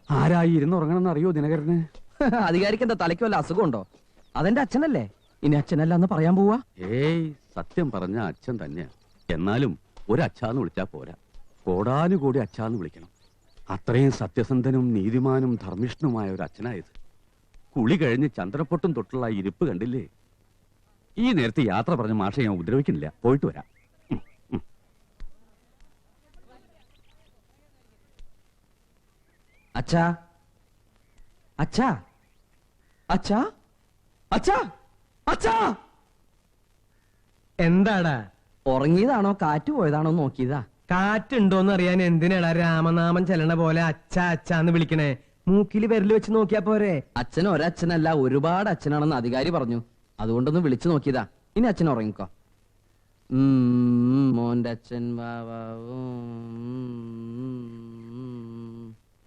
ആരായി ഇരുന്നുറങ്ങണമെന്ന് അറിയോ ദിനകരന്? അധികാരിക്ക് എന്താ തലയ്ക്ക് വല്ല അസുഖമുണ്ടോ? അതെന്റെ അച്ഛനല്ലേ, ഇനി അച്ഛനല്ല എന്ന് പറയാൻ പോവാ? ഏയ്, സത്യം പറഞ്ഞ അച്ഛൻ തന്നെയാ. എന്നാലും ഒരച്ഛാന്ന് വിളിച്ചാ പോരാ, കോടാനുകൂടി അച്ഛാന്ന് വിളിക്കണം. അത്രയും സത്യസന്ധനും നീതിമാനും ധർമ്മിഷ്ഠനുമായ ഒരു അച്ഛനായത്. കുളി കഴിഞ്ഞ് ചന്ദ്രപ്പൊട്ടും തൊട്ടുള്ള ഇരിപ്പ് കണ്ടില്ലേ? ഈ നേരത്തെ യാത്ര പറഞ്ഞ മാഷെ ഞാൻ ഉപദ്രവിക്കുന്നില്ല. പോയിട്ട് വരാം. അച്ഛാ, അച്ഛാ, അച്ഛാ, അച്ഛാ, അച്ഛാ. എന്താടാ? ഉറങ്ങിയതാണോ കാറ്റ് പോയതാണോ നോക്കിയതാ. കാറ്റുണ്ടോന്ന് അറിയാൻ എന്തിനാടാ രാമനാമം ചെല്ലണ പോലെ അച്ഛ അച്ഛാന്ന് വിളിക്കണേ? മൂക്കില് വിരല് വെച്ച് നോക്കിയാ പോരെ? അച്ഛൻ ഒരച്ഛനല്ല, ഒരുപാട് അച്ഛനാണെന്ന് അധികാരി പറഞ്ഞു. അതുകൊണ്ടൊന്ന് വിളിച്ചു നോക്കിയതാ. ഇനി അച്ഛൻ ഉറങ്ങിക്കോ. മോന്റെ അച്ഛൻ വാവാ.